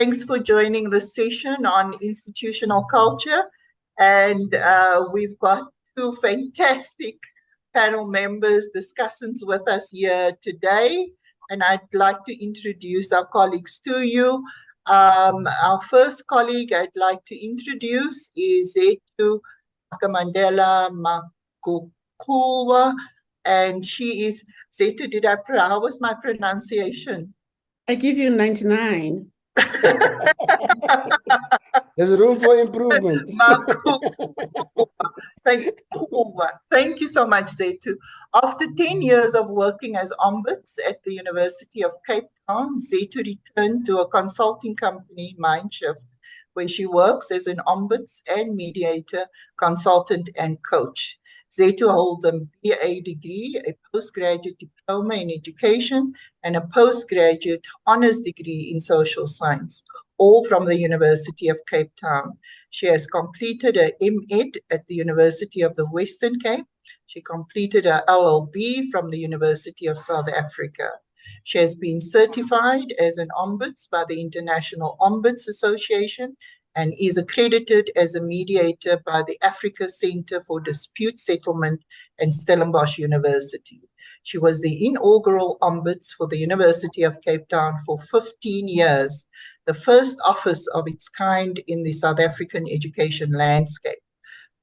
Thanks for joining this session on institutional culture. And we've got two fantastic panel members, discussants with us here today. And I'd like to introduce our colleagues to you. Our first colleague I'd like to introduce is Zetu Makamandela-Mguqulwa. And she is, Zetu, how was my pronunciation? I give you 99. There's room for improvement. Thank you so much, Zetu. After 10 years of working as ombuds at the University of Cape Town, Zetu returned to a consulting company, Mindshift, where she works as an ombuds and mediator, consultant, and coach. Zetu holds a BA degree, a postgraduate diploma in education, and a postgraduate honors degree in social science, all from the University of Cape Town. She has completed her MEd at the University of the Western Cape. She completed her LLB from the University of South Africa. She has been certified as an ombuds by the International Ombuds Association and is accredited as a mediator by the Africa Center for Dispute Settlement and Stellenbosch University. She was the inaugural ombuds for the University of Cape Town for 15 years, the first office of its kind in the South African education landscape.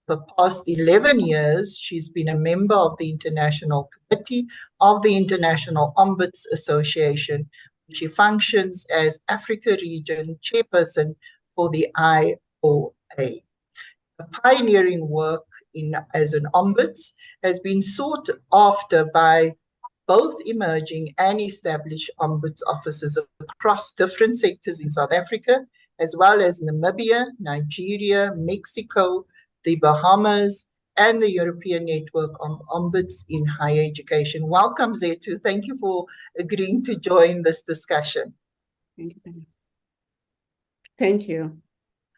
For the past 11 years, she's been a member of the International Committee of the International Ombuds Association. She functions as Africa Region Chairperson for the IOA. Her pioneering work as an ombuds has been sought after by both emerging and established ombuds offices across different sectors in South Africa, as well as Namibia, Nigeria, Mexico, the Bahamas, and the European Network of Ombuds in Higher Education. Welcome, Zetu. Thank you for agreeing to join this discussion. Thank you. Thank you.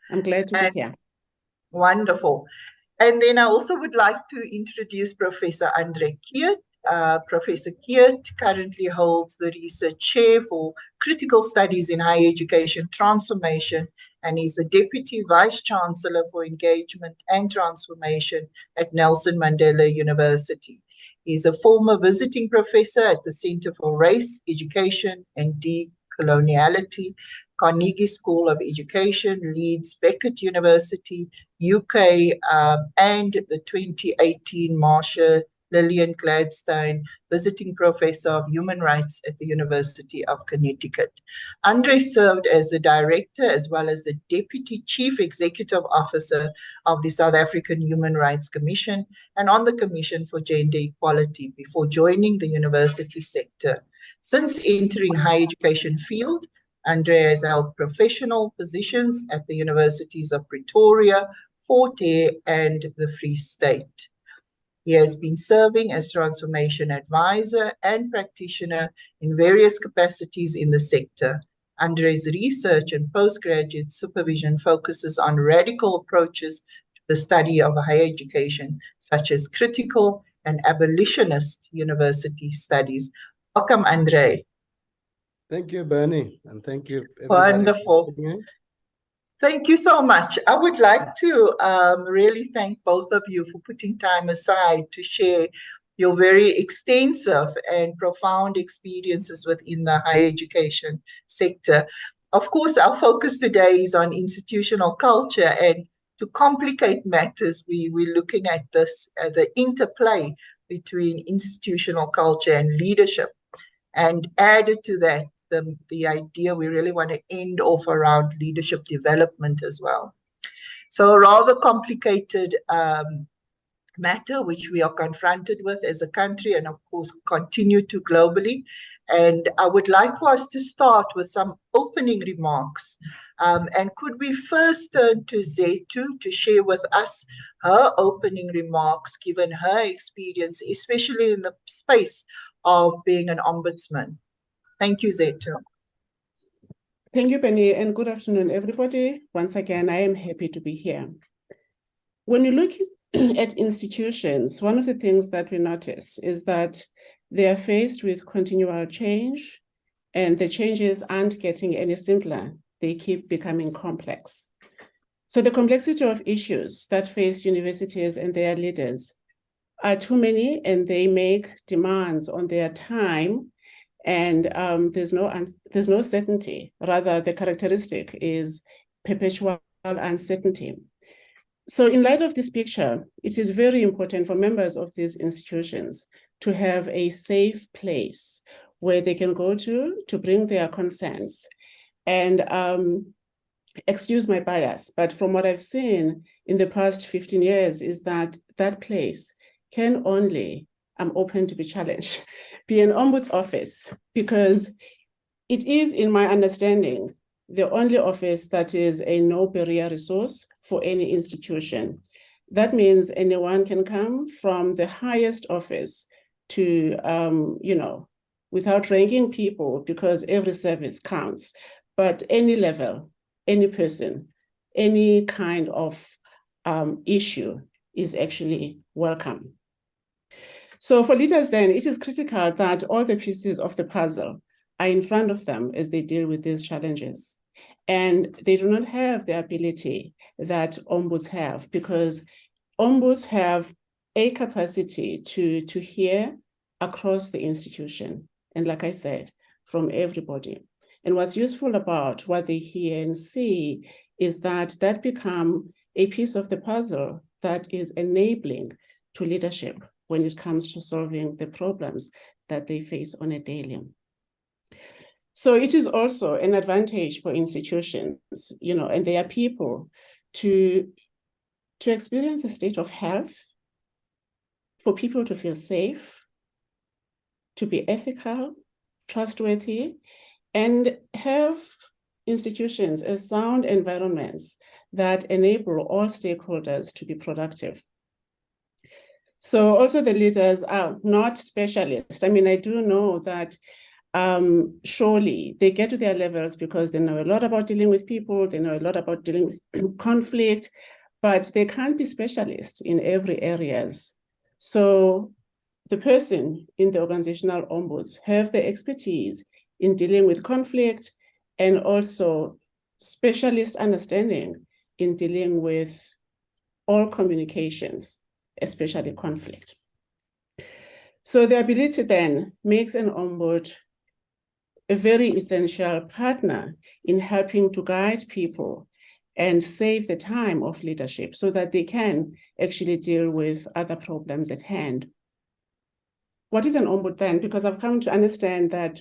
I'm glad to be here. Wonderful. And then I also would like to introduce Professor André Keet. Professor Keet currently holds the research chair for critical studies in higher education transformation and is the Deputy Vice-Chancellor for Engagement and Transformation at Nelson Mandela University. He's a former visiting professor at the Center for Race, Education and Decoloniality, Carnegie School of Education, Leeds, Beckett University, UK, and the 2018 Marsha Lillian Gladstein Visiting Professor of Human Rights at the University of Connecticut. André served as the Director as well as the Deputy Chief Executive Officer of the South African Human Rights Commission and on the Commission for Gender Equality before joining the university sector. Since entering higher education field, André has held professional positions at the universities of Pretoria, Fort Hare, and the Free State. He has been serving as transformation advisor and practitioner in various capacities in the sector. André's research and postgraduate supervision focuses on radical approaches to the study of higher education, such as critical and abolitionist university studies. Welcome, André. Thank you, Bernie, and thank you. Wonderful. Thank you so much. I would like to really thank both of you for putting time aside to share your very extensive and profound experiences within the higher education sector. Of course, our focus today is on institutional culture, and to complicate matters, we're looking at this, the interplay between institutional culture and leadership. And added to that, the idea we really want to end off around leadership development as well. So a rather complicated matter which we are confronted with as a country and of course continue to globally. And I would like for us to start with some opening remarks. And could we first turn to Zetu to share with us her opening remarks given her experience, especially in the space of being an ombudsman. Thank you, Zetu. Thank you, Penny, and good afternoon, everybody. Once again, I am happy to be here. When you look at institutions, one of the things that we notice is that they are faced with continual change, and the changes aren't getting any simpler. they keep becoming complex. So the complexity of issues that face universities and their leaders are too many, and they make demands on their time, and there's no certainty. Rather, the characteristic is perpetual uncertainty. So in light of this picture, it is very important for members of these institutions to have a safe place where they can go to bring their concerns. And excuse my bias, but from what I've seen in the past 15 years is that that place can only, I'm open to be challenged, be an ombuds office, because it is, in my understanding, the only office that is a no barrier resource for any institution. That means anyone can come from the highest office to, without ranking people, because every service counts, but any level, any person, any kind of issue is actually welcome. So for leaders then, it is critical that all the pieces of the puzzle are in front of them as they deal with these challenges. And they do not have the ability that ombuds have, because ombuds have a capacity to hear across the institution. And like I said, from everybody. And what's useful about what they hear and see is that that become a piece of the puzzle that is enabling to leadership when it comes to solving the problems that they face on a daily. So it is also an advantage for institutions, and their people to experience a state of health, for people to feel safe, to be ethical, trustworthy, and have institutions as sound environments that enable all stakeholders to be productive. So also the leaders are not specialists. I mean, I do know that surely they get to their levels because they know a lot about dealing with people, they know a lot about dealing with conflict, but they can't be specialists in every areas. So the person in the organizational ombuds have the expertise in dealing with conflict and also specialist understanding in dealing with all communications, especially conflict. So the ability then makes an ombud a very essential partner in helping to guide people and save the time of leadership so that they can actually deal with other problems at hand. What is an ombud then? Because I've come to understand that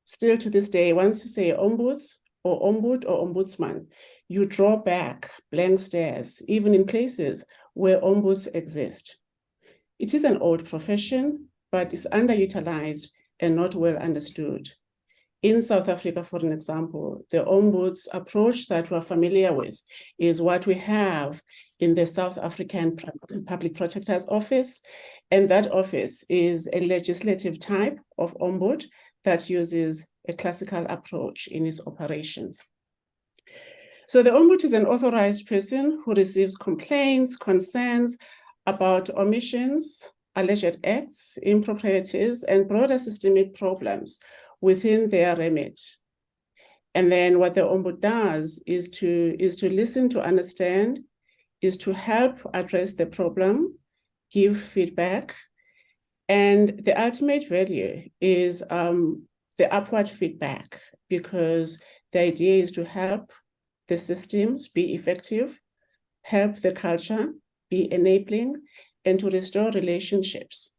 still to this day, once you say ombuds or ombud or ombudsman, you draw back blank stares, even in places where ombuds exist. It is an old profession, but it's underutilized and not well understood. In South Africa, for an example, the ombuds approach that we're familiar with is what we have in the South African Public Protector's Office. And that office is a legislative type of ombud that uses a classical approach in its operations. So the ombud is an authorized person who receives complaints, concerns about omissions, alleged acts, improprieties, and broader systemic problems within their remit. And then what the ombud does is to listen to understand, is to help address the problem, give feedback, and the ultimate value is the upward feedback, because the idea is to help the systems be effective, help the culture be enabling, and to restore relationships.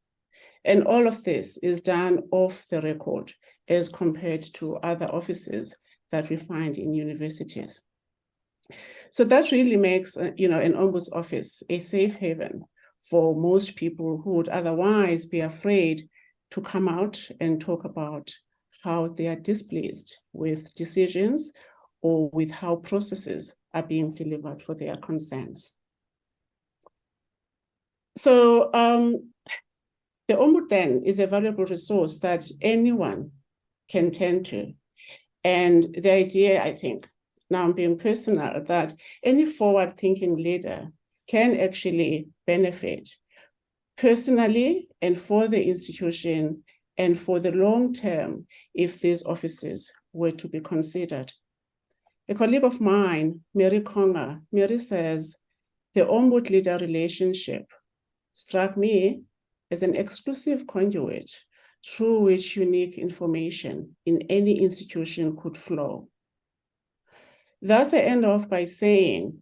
And all of this is done off the record as compared to other offices that we find in universities. So that really makes an ombuds office a safe haven for most people who would otherwise be afraid to come out and talk about how they are displeased with decisions or with how processes are being delivered for their concerns. So the ombud then is a valuable resource that anyone can turn to. And the idea, I think, now I'm being personal, that any forward-thinking leader can actually benefit personally and for the institution and for the long term if these offices were to be considered. A colleague of mine, Mary Konga, Mary says, the Ombud-leader relationship struck me as an exclusive conduit through which unique information in any institution could flow. Thus, I end off by saying,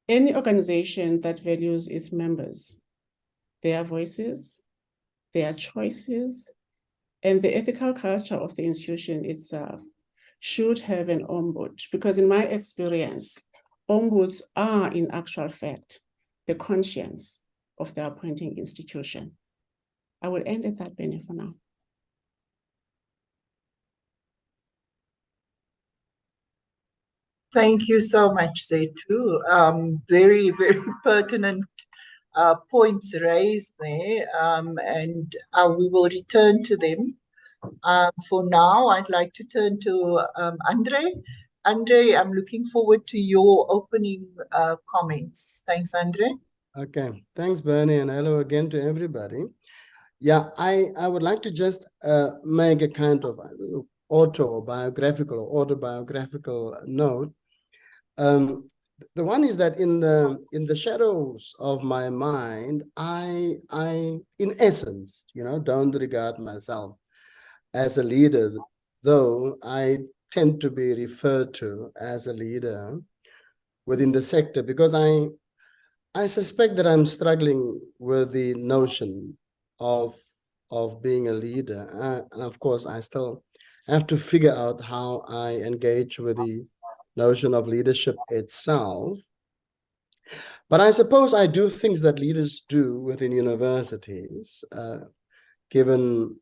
any organization that values its members, their voices, their choices, and the ethical culture of the institution itself should have an ombud, because in my experience, ombuds are in actual fact the conscience of the appointing institution. I will end at that, Benny, for now. Thank you so much, Zetu. Very, very pertinent points raised there, and we will return to them. For now, I'd like to turn to André. André, I'm looking forward to your opening comments. Thanks, André. Okay, thanks, Bernie, and hello again to everybody. Yeah, I would like to just make a kind of autobiographical or autobiographical note. The one is that in the shadows of my mind, I in essence, don't regard myself as a leader, though I tend to be referred to as a leader within the sector, because I suspect that I'm struggling with the notion of being a leader. And of course, I still have to figure out how I engage with the notion of leadership itself. But I suppose I do things that leaders do within universities, given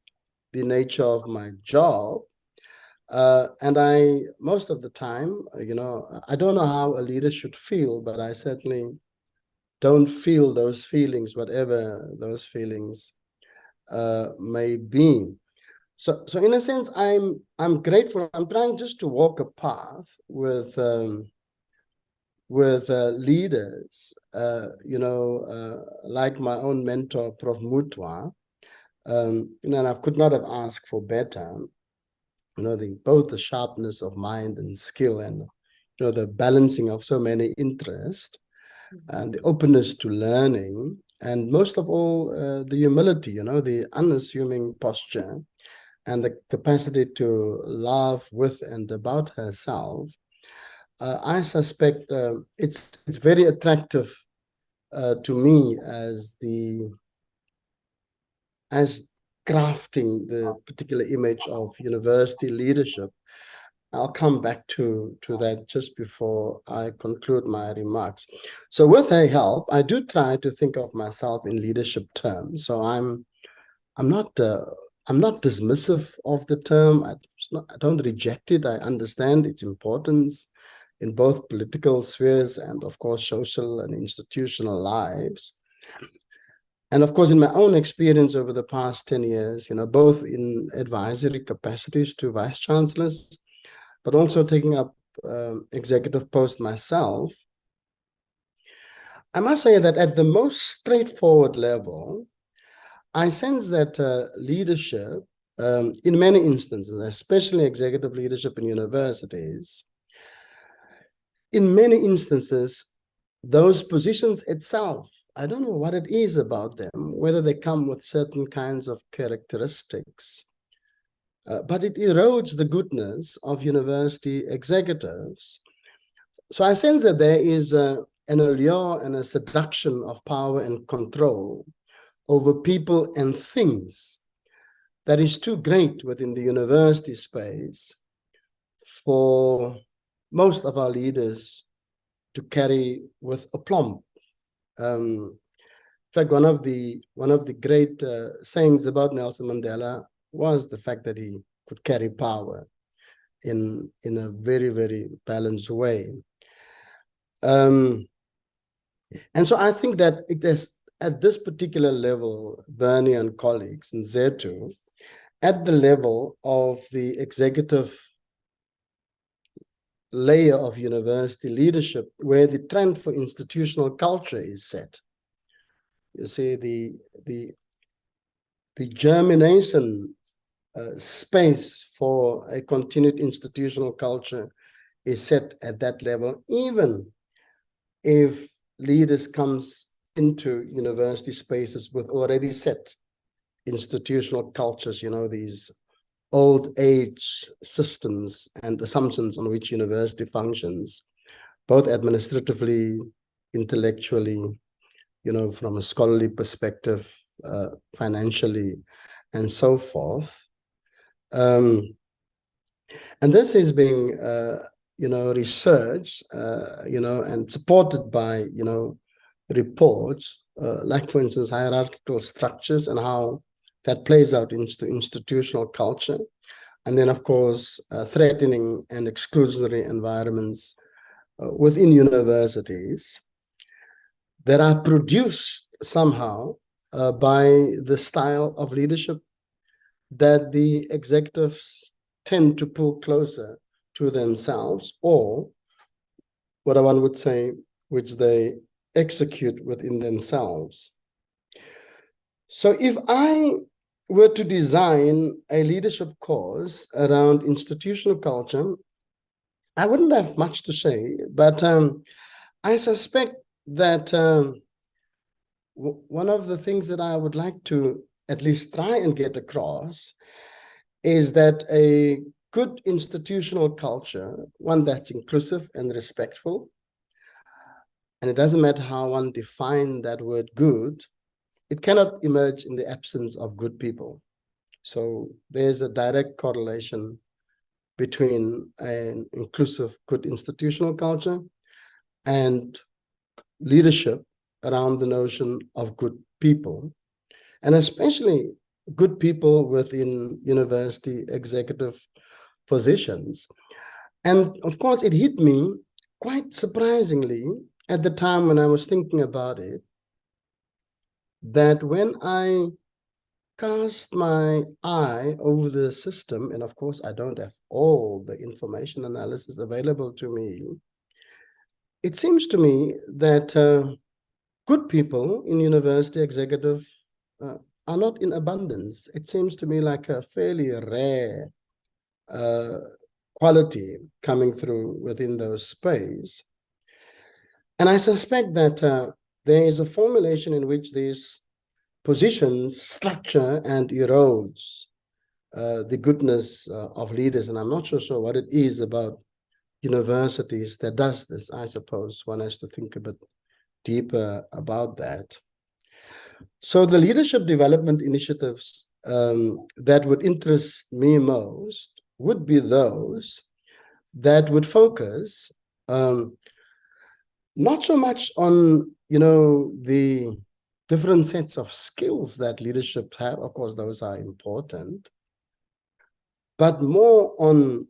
the nature of my job. And most of the time, I don't know how a leader should feel, but I certainly don't feel those feelings, whatever those feelings may be. So in a sense, I'm grateful. I'm trying just to walk a path with leaders, like my own mentor, Prof. Mutwa, and I could not have asked for better. Both the sharpness of mind and skill, and the balancing of so many interests, and the openness to learning, and most of all, the humility, the unassuming posture, and the capacity to laugh with and about herself. I suspect it's very attractive to me as crafting the particular image of university leadership. I'll come back to that just before I conclude my remarks. So with her help, I do try to think of myself in leadership terms. So I'm not dismissive of the term. I don't reject it. I understand its importance in both political spheres and, of course, social and institutional lives. And of course, in my own experience over the past 10 years, both in advisory capacities to vice-chancellors, but also taking up executive post myself, I must say that at the most straightforward level, I sense that leadership, in many instances, especially executive leadership in universities, in many instances, those positions itself, I don't know what it is about them, whether they come with certain kinds of characteristics, but it erodes the goodness of university executives. So I sense that there is an allure and a seduction of power and control over people and things that is too great within the university space for most of our leaders to carry with aplomb. In fact, one of the great sayings about Nelson Mandela was the fact that he could carry power in a very, very balanced way. And so I think that it is at this particular level, Bernie and colleagues and Zetu, at the level of the executive layer of university leadership, where the trend for institutional culture is set. You see, the germination space for a continued institutional culture is set at that level, even if leaders comes into university spaces with already set institutional cultures, these old age systems and assumptions on which university functions, both administratively, intellectually, from a scholarly perspective, financially, and so forth. And this is being, researched, and supported by, reports, like, for instance, hierarchical structures and how that plays out into institutional culture. And then, of course, threatening and exclusionary environments within universities that are produced somehow by the style of leadership that the executives tend to pull closer to themselves, or what one would say, which they execute within themselves. So if I were to design a leadership course around institutional culture, I wouldn't have much to say, but I suspect that one of the things that I would like to at least try and get across is that a good institutional culture, one that's inclusive and respectful, and it doesn't matter how one defines that word good, it cannot emerge in the absence of good people. So there's a direct correlation between an inclusive, good institutional culture and leadership around the notion of good people, and especially good people within university executive positions. And of course, it hit me quite surprisingly at the time when I was thinking about it, that when I cast my eye over the system, and of course, I don't have all the information analysis available to me, it seems to me that good people in university executive are not in abundance. It seems to me like a fairly rare quality coming through within those space. And I suspect that there is a formulation in which these positions structure and erodes the goodness of leaders. And I'm not so sure what it is about universities that does this. I suppose one has to think a bit deeper about that. So the leadership development initiatives that would interest me most would be those that would focus not so much on, the different sets of skills that leadership have. Of course, those are important, but more on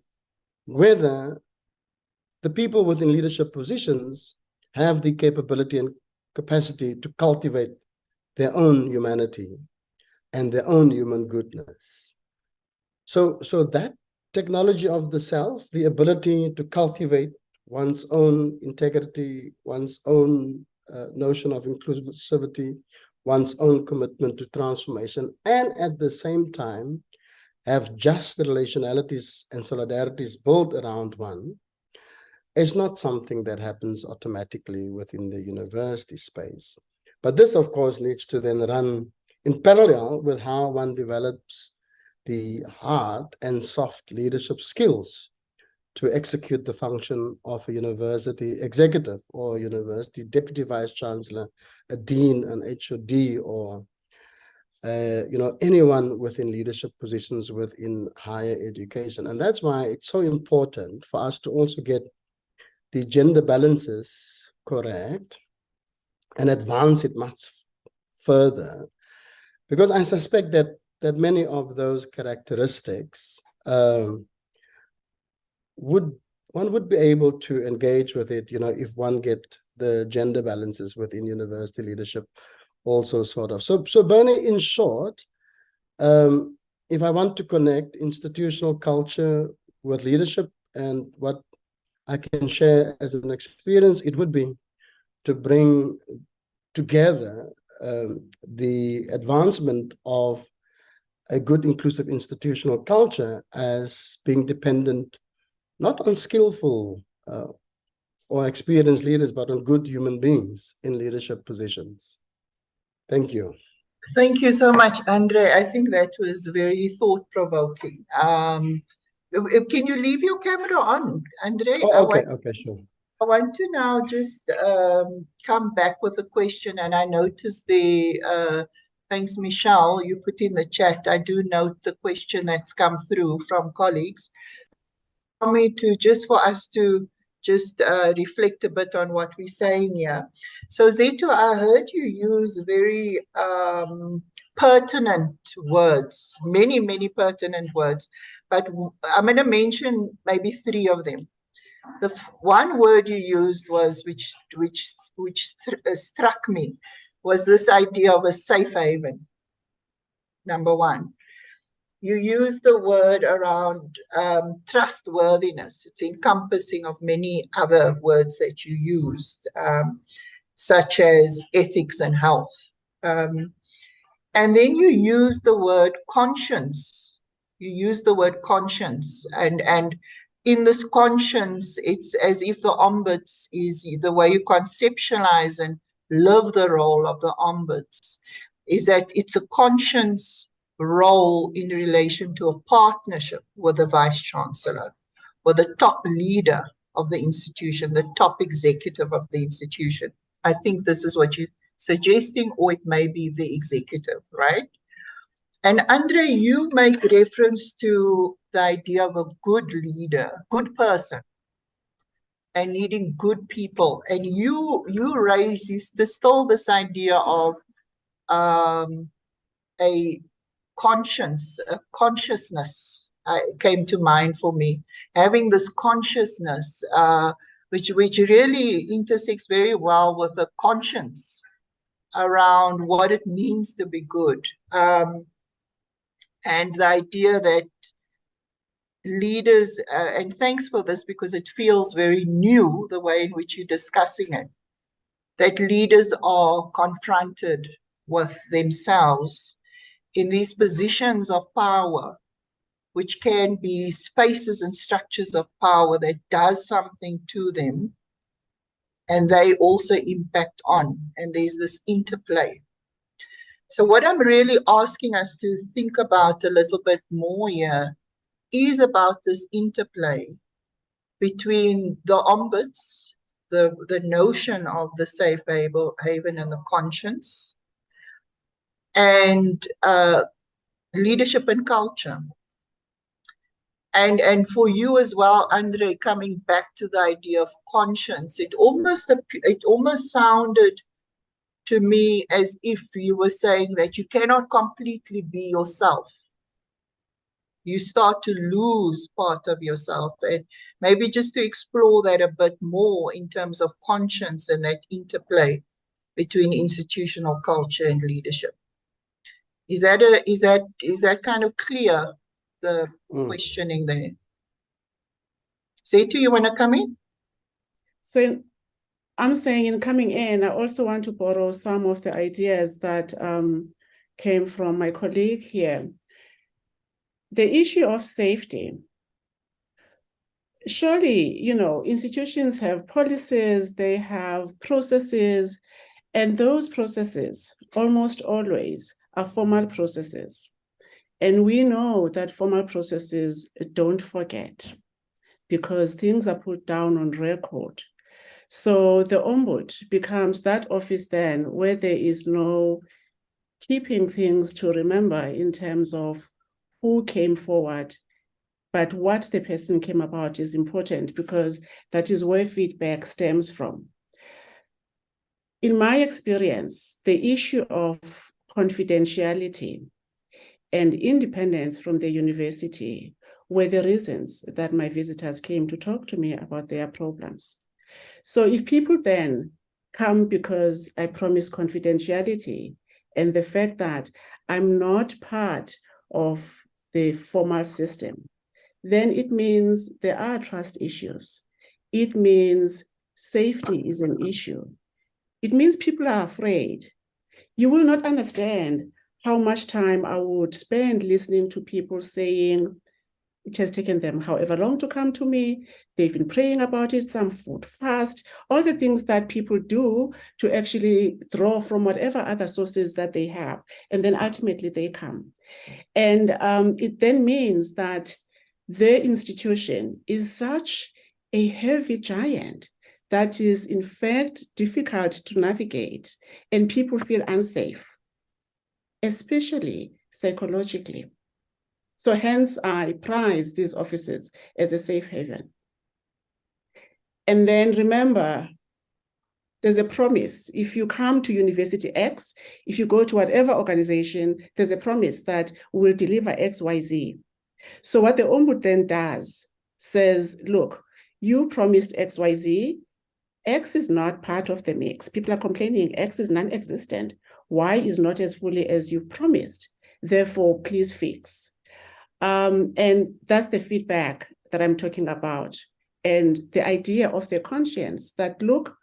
whether the people within leadership positions have the capability and capacity to cultivate their own humanity and their own human goodness. So that technology of the self, the ability to cultivate one's own integrity, one's own notion of inclusivity, one's own commitment to transformation, and at the same time have just the relationalities and solidarities built around one, is not something that happens automatically within the university space. But this, of course, needs to then run in parallel with how one develops the hard and soft leadership skills to execute the function of a university executive or university deputy vice-chancellor, a dean, an HOD, or anyone within leadership positions within higher education. And that's why it's so important for us to also get the gender balances correct and advance it much further, because I suspect that many of those characteristics one would be able to engage with it, if one get the gender balances within university leadership also sort of. So Bernie, in short, if I want to connect institutional culture with leadership and what I can share as an experience, it would be to bring together the advancement of a good inclusive institutional culture as being dependent not on skillful or experienced leaders, but on good human beings in leadership positions. Thank you. Thank you so much, André. I think that was very thought-provoking. Can you leave your camera on, André? Oh, okay, sure. I want to now just come back with a question, and I noticed thanks, Michelle, you put in the chat. I do note the question that's come through from colleagues. For us to just reflect a bit on what we're saying here. So Zetu, I heard you use very pertinent words, many pertinent words, but I'm going to mention maybe 3 of them. The one word you used was, which struck me, was this idea of a safe haven. Number 1. You use the word around trustworthiness. It's encompassing of many other words that you used, such as ethics and health. And then you use the word conscience. You use the word conscience. And in this conscience, it's as if the ombuds is the way you conceptualize and live the role of the ombuds, is that it's a conscience role in relation to a partnership with the Vice-Chancellor, with the top leader of the institution, the top executive of the institution. I think this is what you're suggesting, or it may be the executive, right? And André, you make reference to the idea of a good leader, good person, and needing good people. And you distill this idea of a consciousness came to mind for me. Having this consciousness, which really intersects very well with the conscience around what it means to be good. And the idea that leaders, and thanks for this because it feels very new, the way in which you're discussing it, that leaders are confronted with themselves in these positions of power, which can be spaces and structures of power that does something to them, and they also impact on, and there's this interplay. So what I'm really asking us to think about a little bit more here is about this interplay between the ombuds, the notion of the safe haven and the conscience, and leadership and culture. And for you as well, André, coming back to the idea of conscience, it almost sounded to me as if you were saying that you cannot completely be yourself. You start to lose part of yourself. And maybe just to explore that a bit more in terms of conscience and that interplay between institutional culture and leadership. Is that kind of clear, the questioning there? Zetu, you want to come in? So I'm saying in coming in, I also want to borrow some of the ideas that came from my colleague here. The issue of safety. Surely, institutions have policies, they have processes, and those processes almost always are formal processes. And we know that formal processes don't forget because things are put down on record. So the ombud becomes that office then where there is no keeping things to remember in terms of who came forward, but what the person came about is important because that is where feedback stems from. In my experience, the issue of confidentiality and independence from the university were the reasons that my visitors came to talk to me about their problems. So if people then come because I promise confidentiality and the fact that I'm not part of the formal system, then it means there are trust issues. It means safety is an issue. It means people are afraid. You will not understand how much time I would spend listening to people saying, It has taken them however long to come to me. They've been praying about it, some food fast, all the things that people do to actually draw from whatever other sources that they have. And then ultimately they come. And it then means that their institution is such a heavy giant that is in fact difficult to navigate, and people feel unsafe, especially psychologically. So hence I prize these offices as a safe haven. And then remember, there's a promise. If you come to University X, if you go to whatever organization, there's a promise that we'll deliver X, Y, Z. So what the Ombud then does says, look, you promised X, Y, Z. X is not part of the mix. People are complaining X is non-existent. Y is not as fully as you promised. Therefore, please fix. And that's the feedback that I'm talking about. And the idea of the conscience that, look,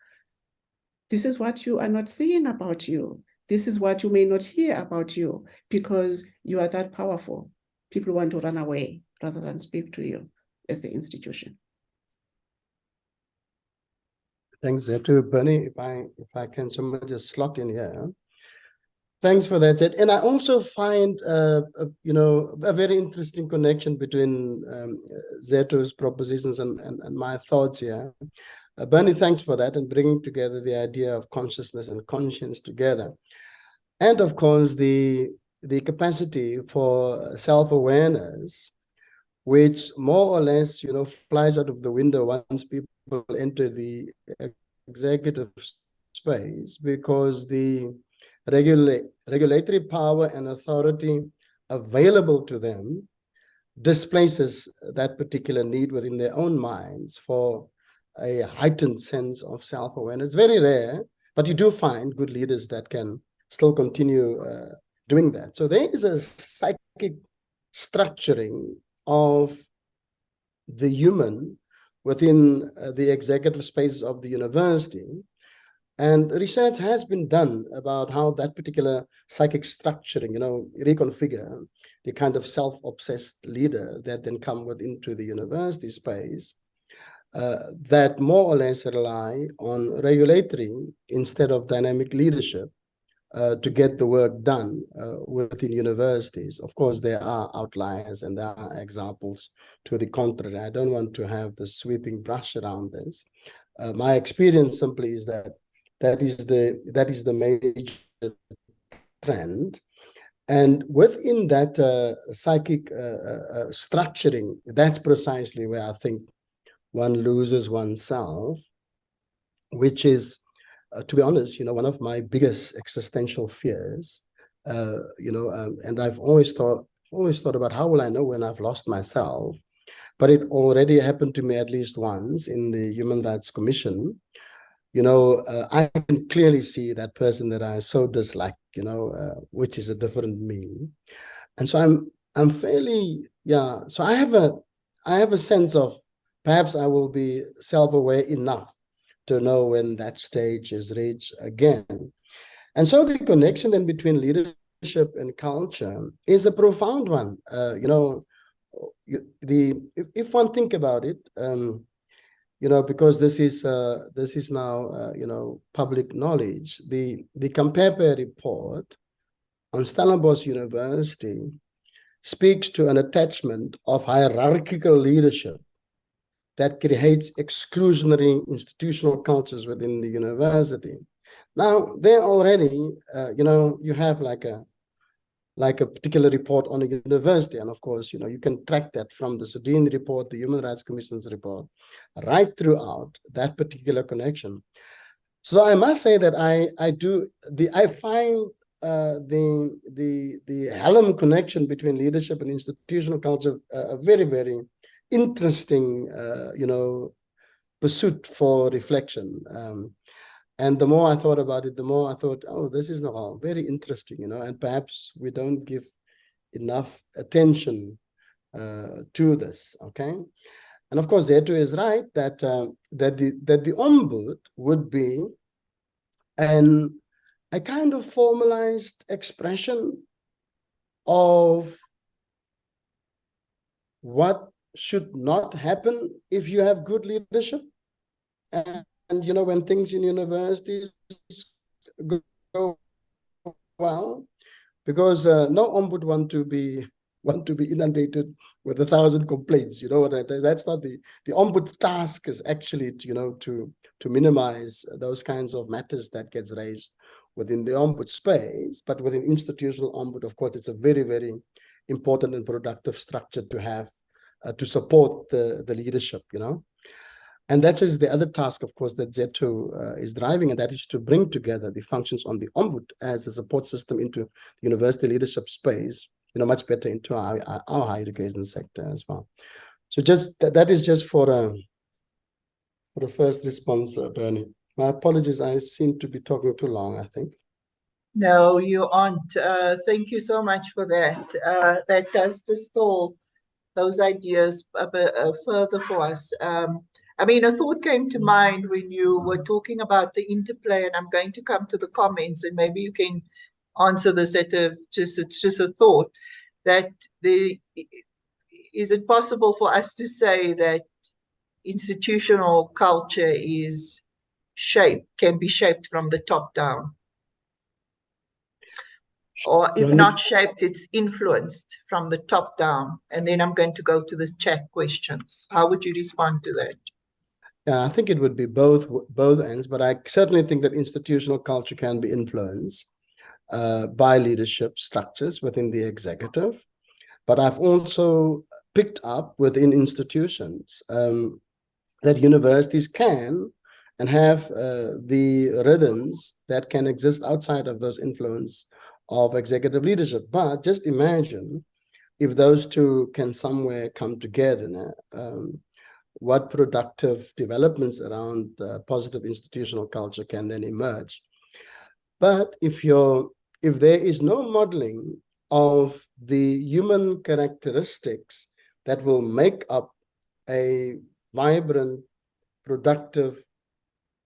this is what you are not seeing about you. This is what you may not hear about you because you are that powerful. People want to run away rather than speak to you as the institution. Thanks, Zetu. Bernie, if I can someone just slot in here. Thanks for that, Zet. And I also find, you know, a very interesting connection between Zetu's propositions and my thoughts here. Bernie, thanks for that and bringing together the idea of consciousness and conscience together. And of course, the capacity for self-awareness, which more or less, you know, flies out of the window once people enter the executive space, because the regulatory power and authority available to them displaces that particular need within their own minds for a heightened sense of self-awareness. Very rare, but you do find good leaders that can still continue doing that. So there is a psychic structuring of the human within the executive space of the university. And research has been done about how that particular psychic structuring, you know, reconfigure the kind of self-obsessed leader that then come into the university space that more or less rely on regulatory instead of dynamic leadership to get the work done within universities. Of course, there are outliers and there are examples to the contrary. I don't want to have the sweeping brush around this. My experience simply is that that is the major trend. And within that psychic structuring, that's precisely where I think one loses oneself, which is, to be honest, you know, one of my biggest existential fears. You know, and I've always thought about how will I know when I've lost myself? But it already happened to me at least once in the Human Rights Commission. You know, I can clearly see that person that I so dislike, you know, which is a different me. And so I'm fairly, yeah, so I have a sense of perhaps I will be self-aware enough to know when that stage is reached again. And so the connection then between leadership and culture is a profound one. You know, if one think about it, you know, because this is now you know, public knowledge. The Kampepe report on Stellenbosch University speaks to an attachment of hierarchical leadership that creates exclusionary institutional cultures within the university. Now, there already, you know, you have like a particular report on a university. And of course, you know, you can track that from the Sudin report, the Human Rights Commission's report, right throughout that particular connection. So I must say that I find the HELM connection between leadership and institutional culture a very, very interesting, you know, pursuit for reflection. And the more I thought about it, the more I thought, oh, this is now very interesting, you know, and perhaps we don't give enough attention to this, okay? And of course, Zetu is right that the Ombud would be a kind of formalized expression of what should not happen if you have good leadership. And when things in universities go well, because no ombud want to be inundated with 1,000 complaints. That's not the ombud task. Is actually to minimize those kinds of matters that gets raised within the ombud space. But within institutional ombud, of course, it's a very, very important and productive structure to have to support the leadership. And that is the other task, of course, that Zetu is driving, and that is to bring together the functions on the ombud as a support system into the university leadership space, much better into our higher education sector as well. So that is just for the first response, Bernie. My apologies, I seem to be talking too long, I think. No, you aren't. Thank you so much for that. That does distill those ideas a bit further for us. A thought came to mind when you were talking about the interplay, and I'm going to come to the comments, and maybe you can answer this it's just a thought, that is it possible for us to say that institutional culture can be shaped from the top down? Or if not shaped, it's influenced from the top down. And then I'm going to go to the chat questions. How would you respond to that? Yeah, I think it would be both ends, but I certainly think that institutional culture can be influenced by leadership structures within the executive. But I've also picked up within institutions that universities can and have the rhythms that can exist outside of those influence of executive leadership. But just imagine if those two can somewhere come together, what productive developments around positive institutional culture can then emerge. But if there is no modeling of the human characteristics that will make up a vibrant, productive,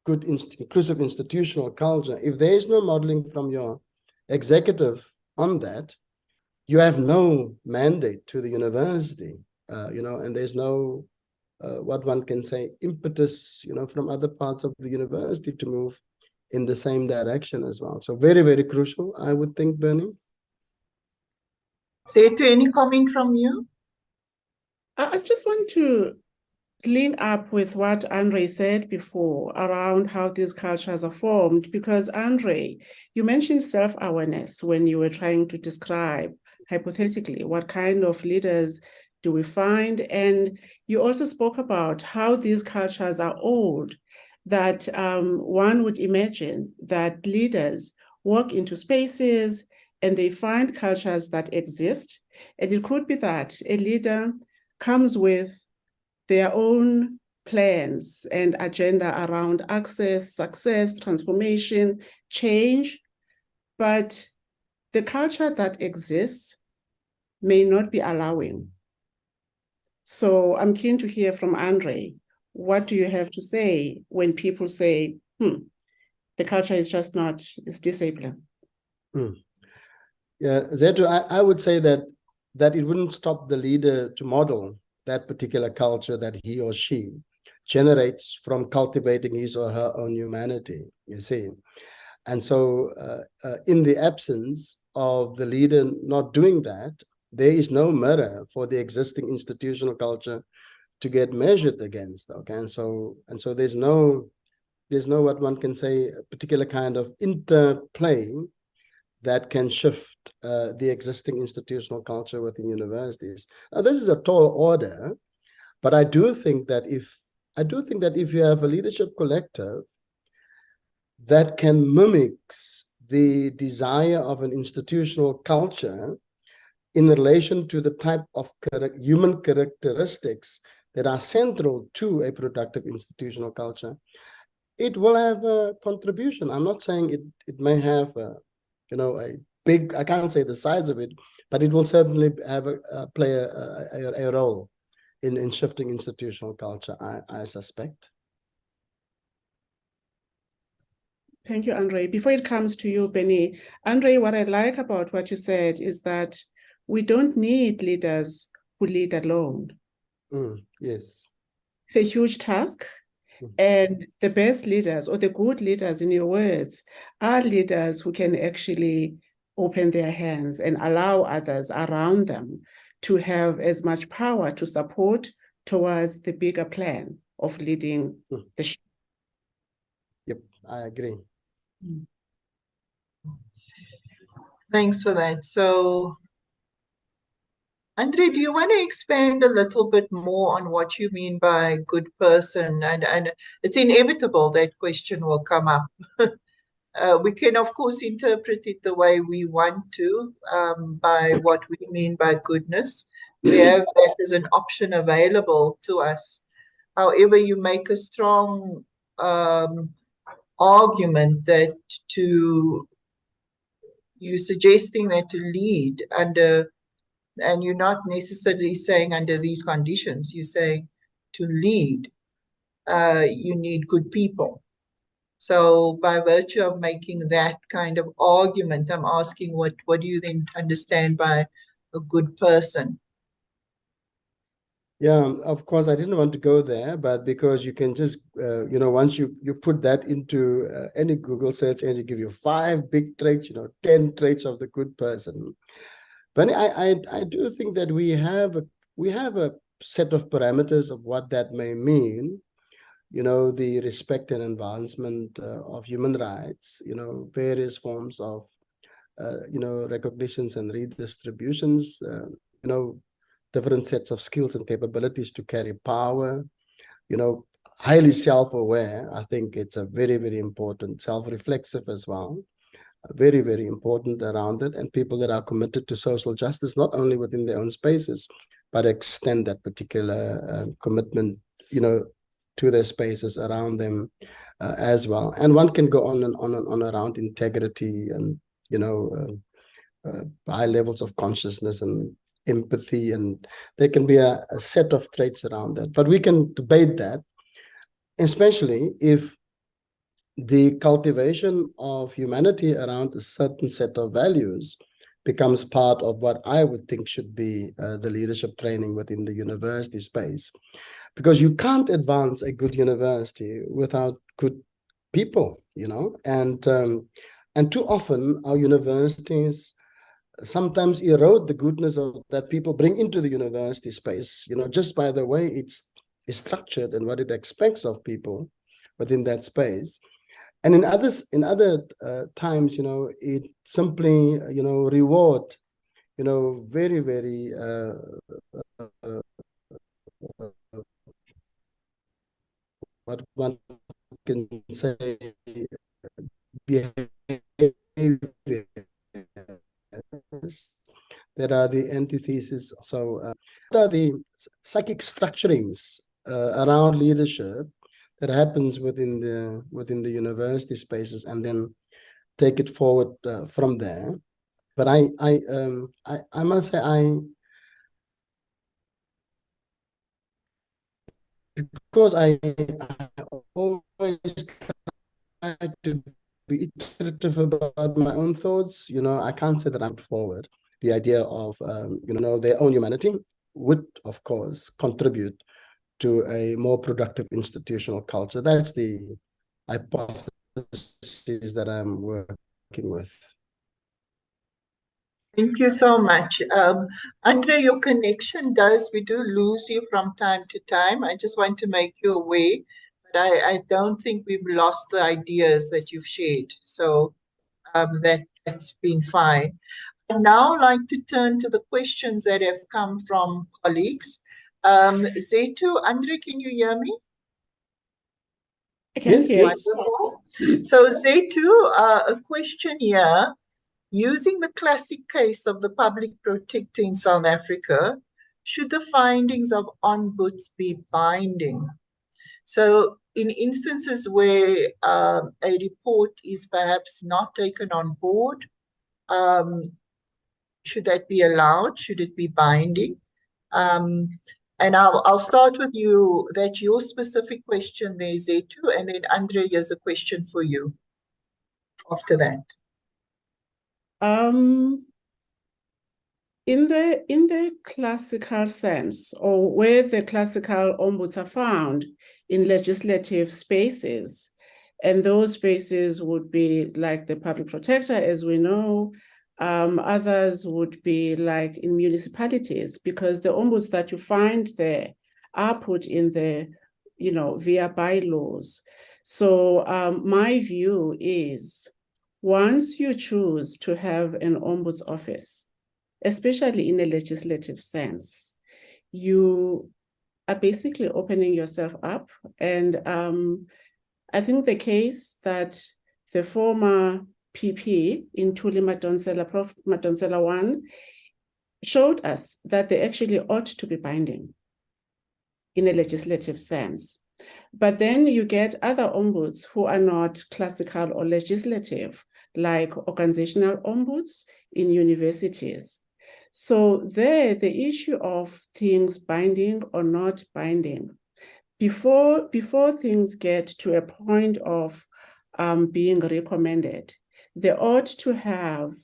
good, inclusive institutional culture, if there is no modeling from your executive on that, you have no mandate to the university, and there's no what one can say impetus, from other parts of the university to move in the same direction as well. So very, very crucial, I would think, Bernie. Zetu, any comment from you? I just want to link up with what André said before around how these cultures are formed, because André, you mentioned self-awareness when you were trying to describe hypothetically what kind of leaders do we find, and you also spoke about how these cultures are old, that one would imagine that leaders walk into spaces and they find cultures that exist, and it could be that a leader comes with their own plans and agenda around access, success, transformation, change, but the culture that exists may not be allowing. So I'm keen to hear from André. What do you have to say when people say, the culture is just not, it's disabling? Yeah, Zetu, I would say that it wouldn't stop the leader to model that particular culture that he or she generates from cultivating his or her own humanity, you see. And so in the absence of the leader not doing that, there is no mirror for the existing institutional culture to get measured against. Okay, and so there's no what one can say a particular kind of interplay that can shift the existing institutional culture within universities. Now, this is a tall order, but I do think that if you have a leadership collective that can mimic the desire of an institutional culture in relation to the type of human characteristics that are central to a productive institutional culture, it will have a contribution. I'm not saying it may have a big, I can't say the size of it, but it will certainly have play a role in shifting institutional culture, I suspect. Thank you, André. Before it comes to you, Benny, André, what I like about what you said is that we don't need leaders who lead alone. Yes. It's a huge task. And the best leaders, or the good leaders in your words, are leaders who can actually open their hands and allow others around them to have as much power to support towards the bigger plan of leading the ship. Yep, I agree. Thanks for that. So, André, do you want to expand a little bit more on what you mean by good person? And it's inevitable that question will come up. We can, of course, interpret it the way we want to, by what we mean by goodness. We have that as an option available to us. However, you make a strong argument that you're suggesting that to lead under, and you're not necessarily saying under these conditions, you're saying to lead, you need good people. So by virtue of making that kind of argument, I'm asking what do you then understand by a good person? Yeah, of course, I didn't want to go there, but because you can just, once you put that into any Google search and you give you 5 big traits, 10 traits of the good person. But I do think that we have a set of parameters of what that may mean. The respect and advancement of human rights, various forms of, recognitions and redistributions, different sets of skills and capabilities to carry power, highly self-aware. I think it's a very, very important, self-reflexive as well, very, very important around it, and people that are committed to social justice, not only within their own spaces, but extend that particular commitment, to their spaces around them as well. And one can go on and on and on around integrity and, high levels of consciousness and empathy, and there can be a set of traits around that. But we can debate that, especially if the cultivation of humanity around a certain set of values becomes part of what I would think should be the leadership training within the university space. Because you can't advance a good university without good people, and too often our universities sometimes erode the goodness of that people bring into the university space, just by the way it's structured and what it expects of people within that space. And in other times, it simply, reward, very, very what one can say behaviors that are the antithesis. So what are the psychic structurings around leadership that happens within the university spaces, and then take it forward from there? But I must say, because I always try to be iterative about my own thoughts, I can't say that I'm forward. The idea of their own humanity would, of course, contribute to a more productive institutional culture. That's the hypothesis that I'm working with. Thank you so much. André, your connection we do lose you from time to time. I just want to make you aware, but I don't think we've lost the ideas that you've shared. So that's been fine. I'd now like to turn to the questions that have come from colleagues. Zetu, André, can you hear me? I can hear. Wonderful. So Zetu, a question here. Using the classic case of the public protector in South Africa, should the findings of ombuds be binding? So in instances where a report is perhaps not taken on board, should that be allowed? Should it be binding? And I'll start with you. That's your specific question there, Zetu, and then André, here's a question for you after that. In the classical sense, or where the classical ombuds are found in legislative spaces, and those spaces would be like the public protector, as we know. Others would be like in municipalities, because the ombuds that you find there are put in the, via bylaws. So my view is, once you choose to have an ombuds office, especially in a legislative sense, you are basically opening yourself up. And I think the case that the former PP in Tuli Madonsela, Prof. Madonsela 1, showed us that they actually ought to be binding in a legislative sense. But then you get other ombuds who are not classical or legislative, like organizational ombuds in universities. So there, the issue of things binding or not binding, before things get to a point of being recommended, they ought to have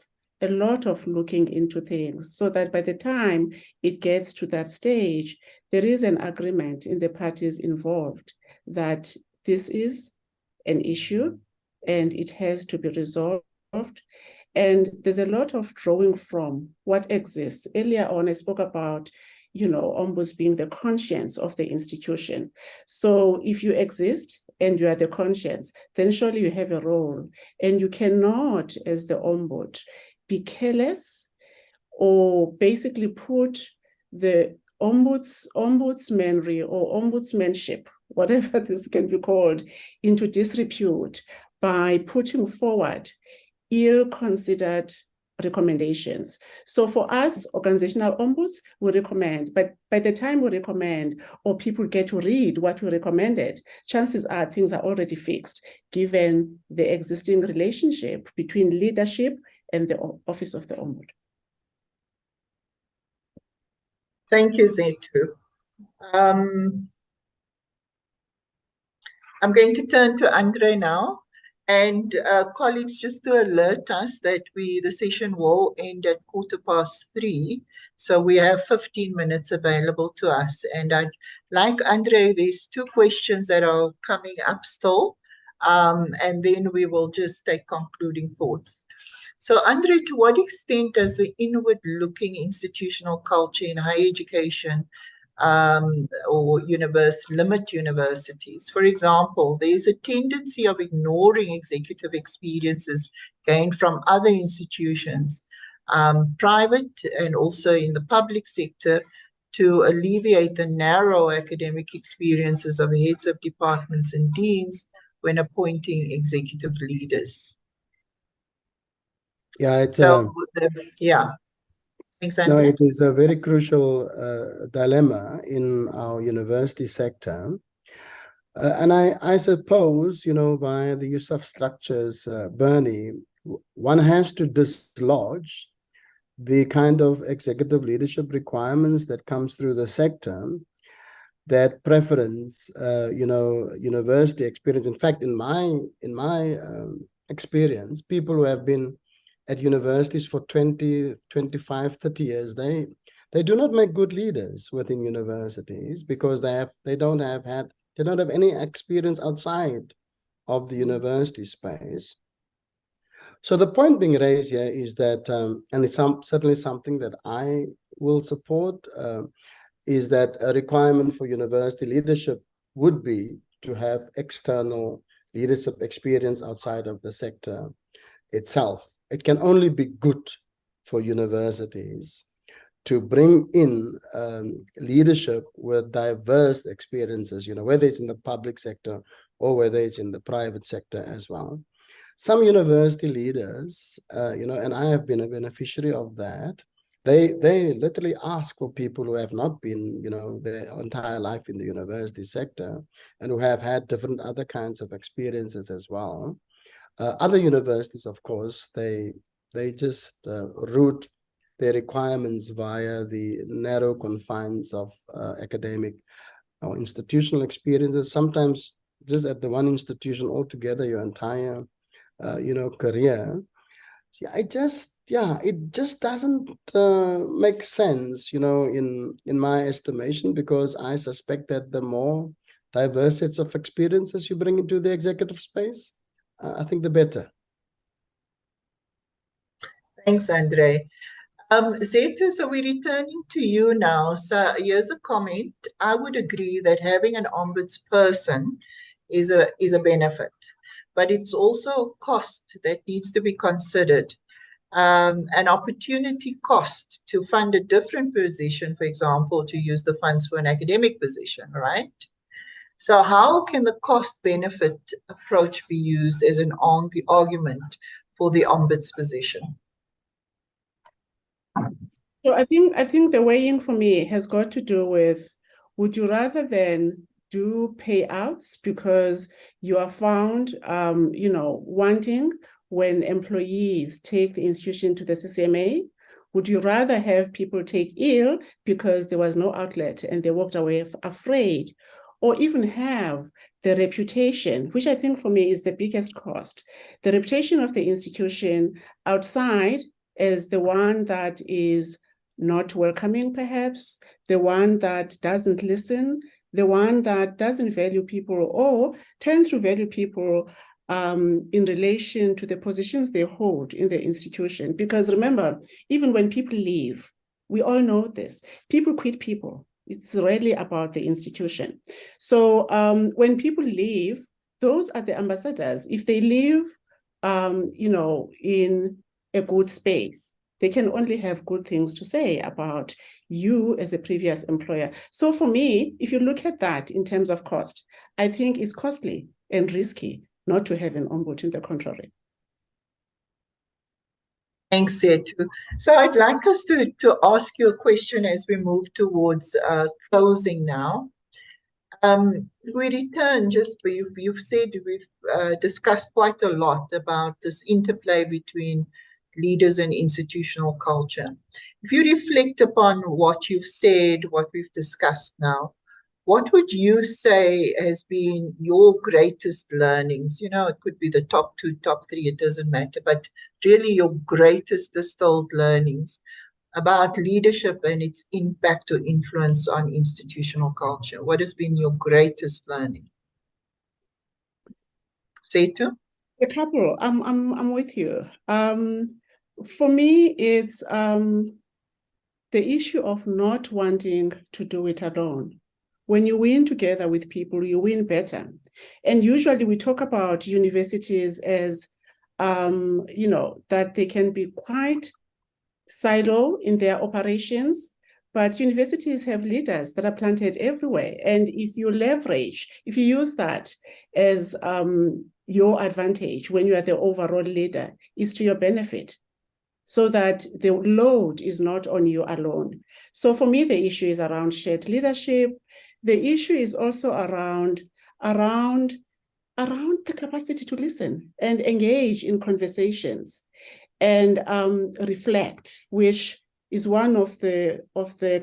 a lot of looking into things, so that by the time it gets to that stage, there is an agreement in the parties involved that this is an issue and it has to be resolved. And there's a lot of drawing from what exists. Earlier on, I spoke about, ombuds being the conscience of the institution. So if you exist and you are the conscience, then surely you have a role. And you cannot, as the ombud, be careless or basically put the ombudsmanry or ombudsmanship, whatever this can be called, into disrepute by putting forward ill-considered recommendations. So for us, organizational ombuds, we recommend, but by the time we recommend or people get to read what we recommended, chances are things are already fixed, given the existing relationship between leadership and the office of the ombud. Thank you, Zetu. I'm going to turn to André now. And colleagues, just to alert us that the session will end at 3:15. So we have 15 minutes available to us. And I'd like André, there's 2 questions that are coming up still. And then we will just take concluding thoughts. So André, to what extent does the inward-looking institutional culture in higher education or limit universities? For example, there's a tendency of ignoring executive experiences gained from other institutions, private and also in the public sector, to alleviate the narrow academic experiences of heads of departments and deans when appointing executive leaders. Yeah, it's yeah. Thanks, no, André. it is a very crucial dilemma in our university sector. And I suppose, by the use of structures, Bernie, one has to dislodge the kind of executive leadership requirements that comes through the sector that preference, university experience. In fact, in my experience, people who have been at universities for 20, 25, 30 years, they do not make good leaders within universities because they don't have any experience outside of the university space. So the point being raised here is that, and it's certainly something that I will support, is that a requirement for university leadership would be to have external leadership experience outside of the sector itself. It can only be good for universities to bring in leadership with diverse experiences, whether it's in the public sector or whether it's in the private sector as well. Some university leaders, and I have been a beneficiary of that, they literally ask for people who have not been, their entire life in the university sector and who have had different other kinds of experiences as well. Other universities, of course, they just route their requirements via the narrow confines of academic or institutional experiences. Sometimes just at the one institution altogether, your entire, career. See, I just, it just doesn't make sense, in my estimation, because I suspect that the more diverse sets of experiences you bring into the executive space, I think the better. Thanks, André. Zetu, so we're returning to you now. So here's a comment. I would agree that having an ombudsperson is a benefit, but it's also a cost that needs to be considered. An opportunity cost to fund a different position, for example, to use the funds for an academic position, right? So how can the cost-benefit approach be used as an argument for the ombuds position? So I think the weighing for me has got to do with, would you rather than do payouts because you are found, wanting when employees take the institution to the CCMA? Would you rather have people take ill because there was no outlet and they walked away afraid? Or even have the reputation, which I think for me is the biggest cost, the reputation of the institution outside as the one that is not welcoming, perhaps, the one that doesn't listen, the one that doesn't value people or tends to value people in relation to the positions they hold in the institution. Because remember, even when people leave, we all know this, people quit people. It's really about the institution. So when people leave, those are the ambassadors. If they leave, in a good space, they can only have good things to say about you as a previous employer. So for me, if you look at that in terms of cost, I think it's costly and risky not to have an ombud, in the contrary. Thanks, Zetu. So I'd like us to ask you a question as we move towards closing now. If we return, you've said we've discussed quite a lot about this interplay between leaders and institutional culture. If you reflect upon what you've said, what we've discussed now, what would you say has been your greatest learnings? It could be the top 2, top 3, it doesn't matter, but really your greatest distilled learnings about leadership and its impact or influence on institutional culture. What has been your greatest learning? Zetu? A couple. I'm with you. For me, it's the issue of not wanting to do it alone. When you win together with people, you win better. And usually we talk about universities as, that they can be quite silo in their operations, but universities have leaders that are planted everywhere. And if you use that as your advantage when you are the overall leader, is to your benefit, so that the load is not on you alone. So for me, the issue is around shared leadership. The issue is also around the capacity to listen and engage in conversations and reflect, which is one of the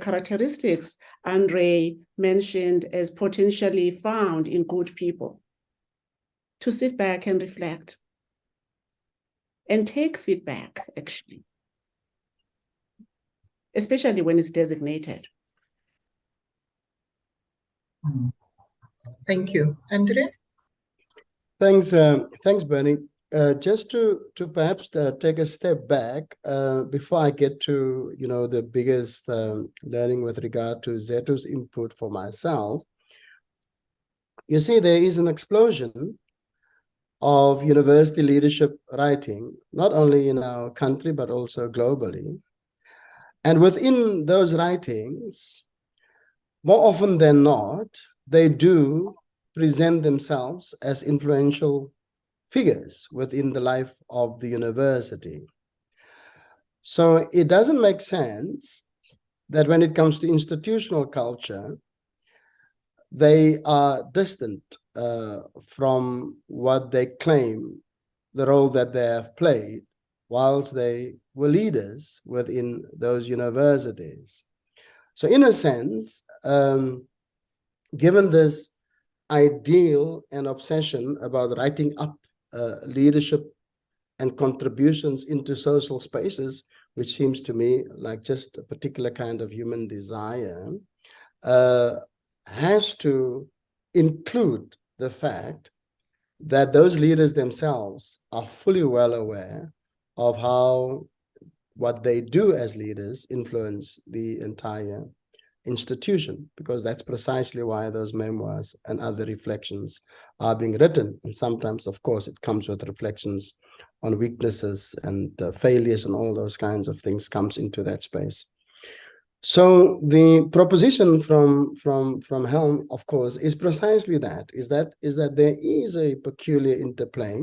characteristics André mentioned as potentially found in good people. To sit back and reflect and take feedback, actually, especially when it's designated. Thank you. André? Thanks, Bernie. Just to perhaps take a step back before I get to the biggest learning with regard to Zetu's input for myself. You see, there is an explosion of university leadership writing, not only in our country but also globally. And within those writings, more often than not, they do present themselves as influential figures within the life of the university. So it doesn't make sense that when it comes to institutional culture, they are distant from what they claim the role that they have played whilst they were leaders within those universities. So in a sense, given this ideal and obsession about writing up leadership and contributions into social spaces, which seems to me like just a particular kind of human desire, has to include the fact that those leaders themselves are fully well aware of how what they do as leaders influence the entire institution, because that's precisely why those memoirs and other reflections are being written. And sometimes, of course, it comes with reflections on weaknesses and failures, and all those kinds of things comes into that space. So the proposition from HELM, of course, is precisely that, is that there is a peculiar interplay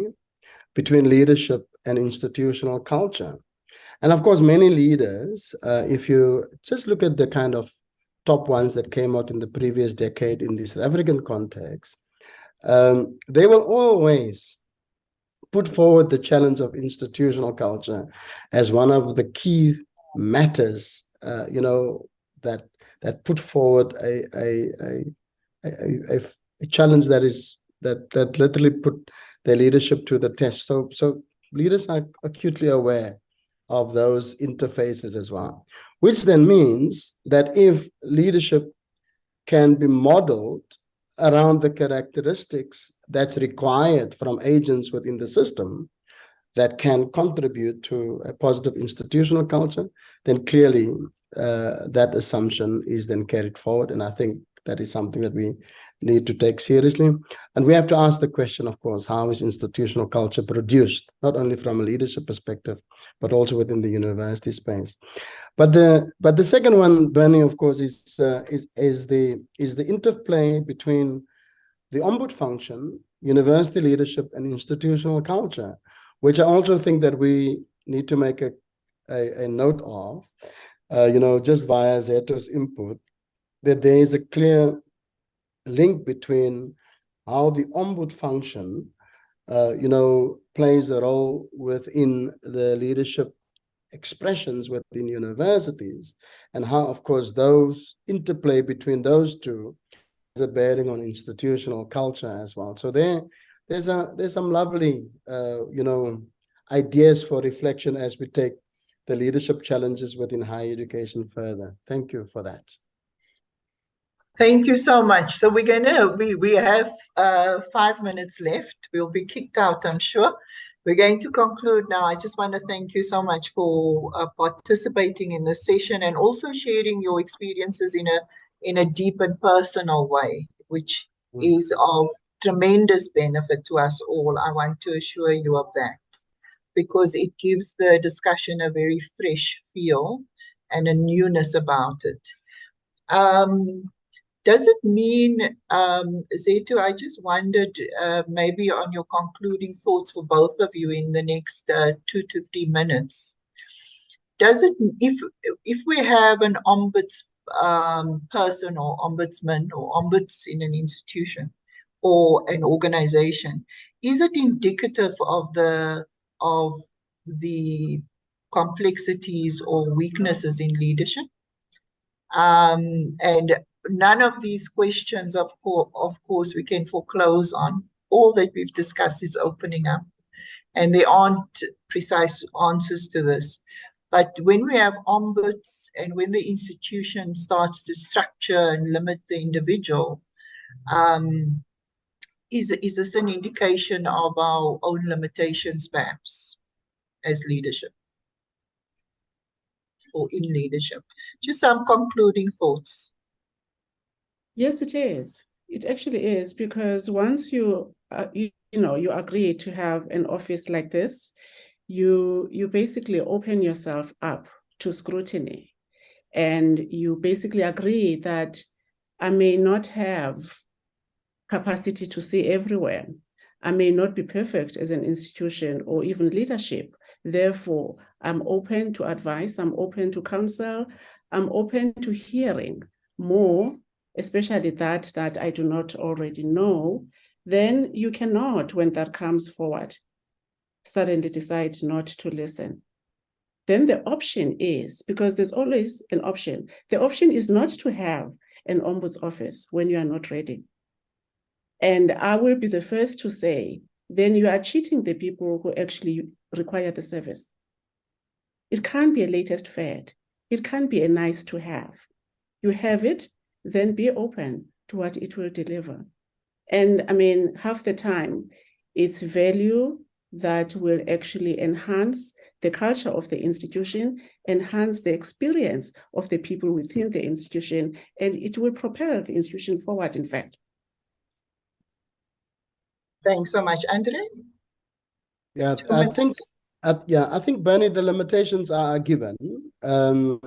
between leadership and institutional culture. And of course, many leaders, if you just look at the kind of top ones that came out in the previous decade in this African context, they will always put forward the challenge of institutional culture as one of the key matters, that put forward a challenge that literally put their leadership to the test. So leaders are acutely aware of those interfaces as well, which then means that if leadership can be modeled around the characteristics that's required from agents within the system that can contribute to a positive institutional culture, then clearly that assumption is then carried forward. And I think that is something that we need to take seriously. And we have to ask the question, of course, how is institutional culture produced, not only from a leadership perspective, but also within the university space. But the second one, Bernie, of course, is the interplay between the ombud function, university leadership, and institutional culture, which I also think that we need to make a note of, just via Zetu's input, that there is a clear link between how the ombud function, plays a role within the leadership expressions within universities, and how, of course, those interplay between those two has a bearing on institutional culture as well. So there's some lovely, ideas for reflection as we take the leadership challenges within higher education further. Thank you for that. Thank you so much. So we have 5 minutes left. We'll be kicked out, I'm sure. We're going to conclude now. I just want to thank you so much for participating in this session and also sharing your experiences in a deep and personal way, which is of tremendous benefit to us all. I want to assure you of that, because it gives the discussion a very fresh feel and a newness about it. Does it mean, Zetu, I just wondered maybe on your concluding thoughts for both of you in the next 2 to 3 minutes. Does it, if we have an ombuds person or ombudsman or ombuds in an institution or an organization, is it indicative of the complexities or weaknesses in leadership? And none of these questions, of course, we can foreclose on. All that we've discussed is opening up, and there aren't precise answers to this. But when we have ombuds and when the institution starts to structure and limit the individual, is this an indication of our own limitations, perhaps, as leadership? Or in leadership? Just some concluding thoughts. Yes, it is. It actually is, because once you agree to have an office like this, you basically open yourself up to scrutiny, and you basically agree that I may not have capacity to see everywhere. I may not be perfect as an institution or even leadership. Therefore, I'm open to advice, I'm open to counsel, I'm open to hearing more, especially that I do not already know. Then you cannot, when that comes forward, suddenly decide not to listen. Then the option is, because there's always an option, the option is not to have an ombuds office when you are not ready. And I will be the first to say, then you are cheating the people who actually require the service. It can't be a latest fad. It can't be a nice to have. You have it, then be open to what it will deliver. And I mean, half the time, it's value that will actually enhance the culture of the institution, enhance the experience of the people within the institution, and it will propel the institution forward, in fact. Thanks so much, André. Yeah, I think, Bernie, the limitations are given. And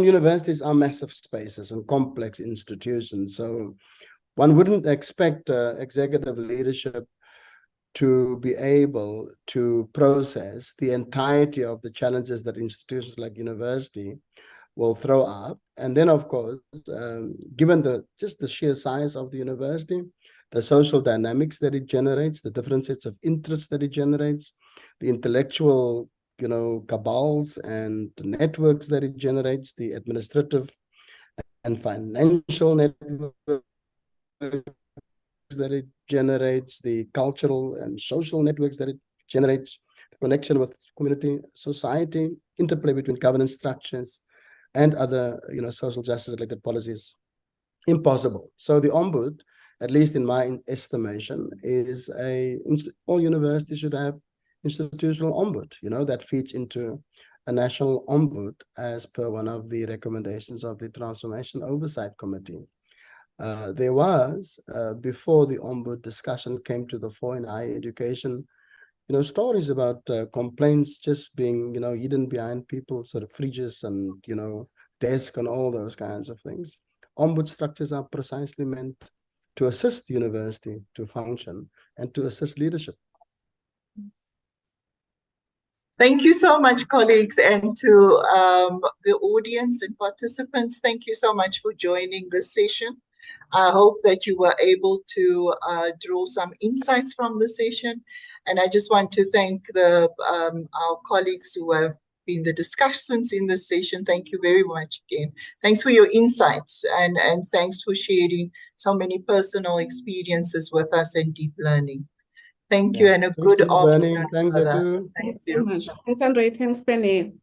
universities are massive spaces and complex institutions. So one wouldn't expect executive leadership to be able to process the entirety of the challenges that institutions like university will throw up. And then, of course, given just the sheer size of the university, the social dynamics that it generates, the different sets of interests that it generates, the intellectual, cabals and networks that it generates, the administrative and financial networks that it generates, the cultural and social networks that it generates, the connection with community, society, interplay between governance structures and other, social justice related policies. Impossible. So the Ombud, at least in my estimation, is all universities should have institutional Ombud, that feeds into a national Ombud as per one of the recommendations of the Transformation Oversight Committee. There was, before the Ombud discussion came to the fore in higher education, stories about complaints just being, hidden behind people's sort of fridges and, desk and all those kinds of things. Ombud structures are precisely meant to assist the university to function and to assist leadership. Thank you so much, colleagues, and to the audience and participants, thank you so much for joining this session. I hope that you were able to draw some insights from the session. And I just want to thank our colleagues who have been the discussants in this session. Thank you very much again. Thanks for your insights and thanks for sharing so many personal experiences with us and deep learning. Thank you and a good afternoon. Thanks, Zetu. Thanks so much. Thanks, André. Thanks, Penny.